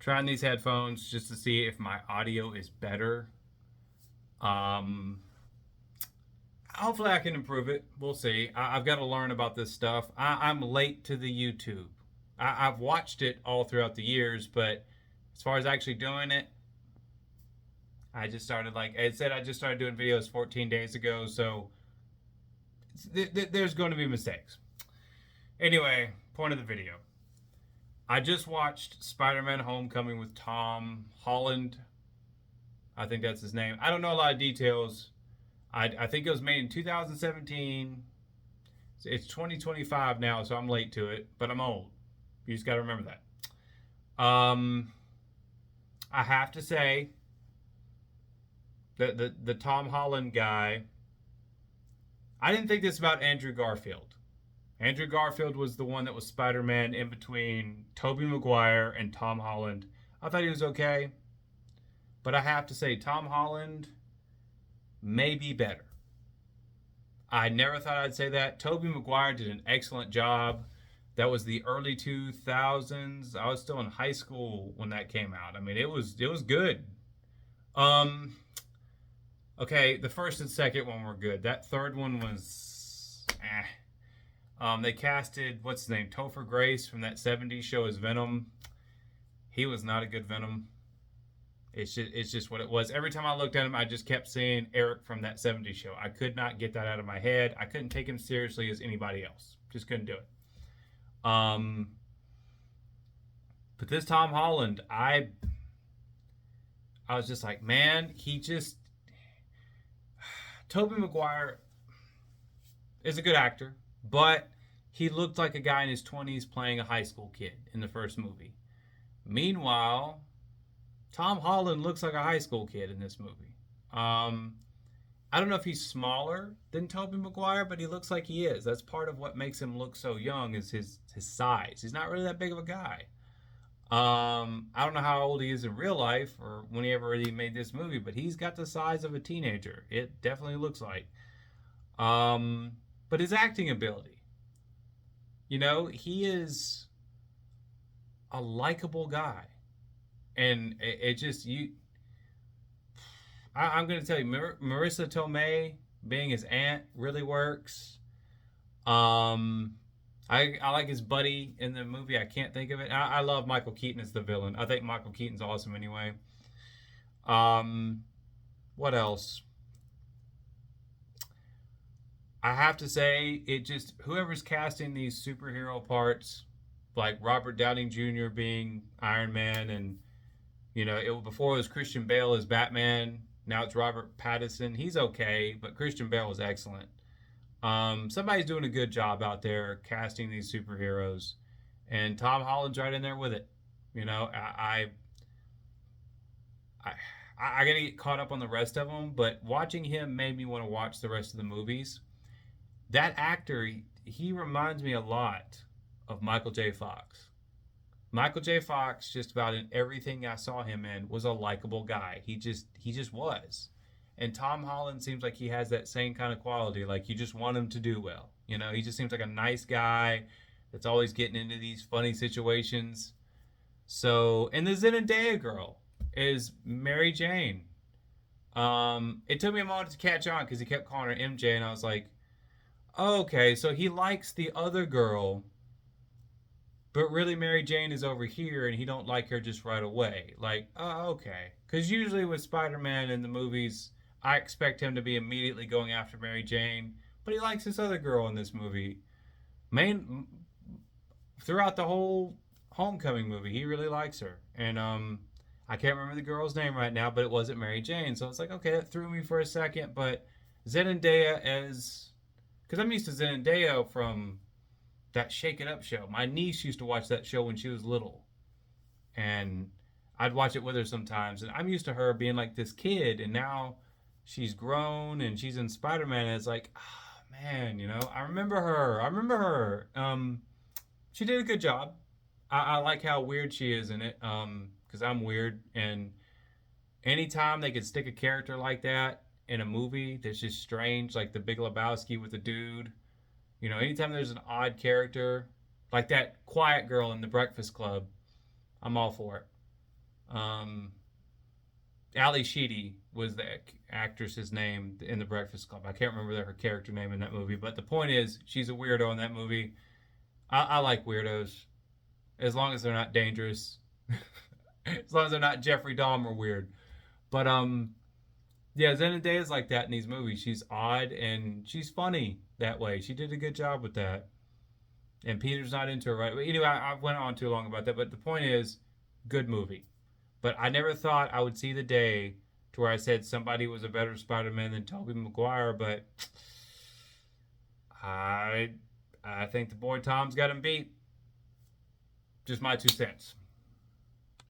trying these headphones just to see if my audio is better. Um, Hopefully I can improve it. We'll see. I've got to learn about this stuff. I'm late to the YouTube. I've watched it all throughout the years, but as far as actually doing it, I just started, like I said, I just started doing videos 14 days ago, so there's going to be mistakes. Anyway, point of the video. I just watched Spider-Man Homecoming with Tom Holland. I think that's his name. I don't know a lot of details. I think it was made in 2017. It's 2025 now, so I'm late to it, but I'm old. You just got to remember that. I have to say that the Tom Holland guy, I didn't think this about Andrew Garfield. Andrew Garfield was the one that was Spider-Man in between Tobey Maguire and Tom Holland. I thought he was okay, but I have to say Tom Holland may be better. I never thought I'd say that. Tobey Maguire did an excellent job. That was the early 2000s. I was still in high school when that came out. I mean, it was good. Um, okay, the first and second one were good. That third one was they casted what's his name, Topher Grace from that '70s show as Venom. He was not a good Venom. It's just what it was. Every time I looked at him, I just kept seeing Eric from that '70s show. I could not get that out of my head. I couldn't take him seriously as anybody else. Just couldn't do it. But this Tom Holland, I was just like, man, Tobey Maguire is a good actor, but he looked like a guy in his 20s playing a high school kid in the first movie. Meanwhile, Tom Holland looks like a high school kid in this movie. I don't know if he's smaller than Tobey Maguire, but he looks like he is. That's part of what makes him look so young is his size. He's not really that big of a guy. I don't know how old he is in real life or whenever he made this movie, but he's got the size of a teenager. It definitely looks like. But his acting ability, he is a likable guy. And it just, I'm going to tell you, Marissa Tomei being his aunt really works. I like his buddy in the movie. I can't think of it. I love Michael Keaton as the villain. I think Michael Keaton's awesome anyway. What else? I have to say, whoever's casting these superhero parts, like Robert Downey Jr. being Iron Man, and before it was Christian Bale as Batman. Now it's Robert Pattinson. He's okay, but Christian Bale was excellent. Somebody's doing a good job out there casting these superheroes, and Tom Holland's right in there with it. I gotta get caught up on the rest of them, but watching him made me want to watch the rest of the movies. That actor, he reminds me a lot of Michael J. Fox. Michael J. Fox, just about in everything I saw him in, was a likable guy. He just was. And Tom Holland seems like he has that same kind of quality. Like, you just want him to do well. He just seems like a nice guy that's always getting into these funny situations. So, and the Zendaya girl is Mary Jane. It took me a moment to catch on because he kept calling her MJ, and I was like, oh, okay, so he likes the other girl, but really Mary Jane is over here, and he don't like her just right away. Like, oh, okay. Because usually with Spider-Man in the movies, I expect him to be immediately going after Mary Jane, but he likes this other girl in this movie. Throughout the whole Homecoming movie, he really likes her. And I can't remember the girl's name right now, but it wasn't Mary Jane. So it's like, okay, that threw me for a second. But Zendaya because I'm used to Zendaya from that Shake It Up show. My niece used to watch that show when she was little. And I'd watch it with her sometimes. And I'm used to her being like this kid, and now she's grown and she's in Spider-Man, and it's like, man, I remember her. She did a good job. I like how weird she is in it, because I'm weird, and anytime they could stick a character like that in a movie that's just strange, like The Big Lebowski with the dude, anytime there's an odd character, like that quiet girl in The Breakfast Club, I'm all for it. Um, Ali Sheedy was the actress's name in The Breakfast Club. I can't remember her character name in that movie, but the point is, she's a weirdo in that movie. I like weirdos as long as they're not dangerous, as long as they're not Jeffrey Dahmer weird. But yeah, Zendaya's like that in these movies. She's odd and she's funny that way. She did a good job with that. And Peter's not into her, right? But anyway, I went on too long about that. But the point is, good movie. But I never thought I would see the day to where I said somebody was a better Spider-Man than Tobey Maguire. But I I think the boy Tom's got him beat. Just my 2 cents.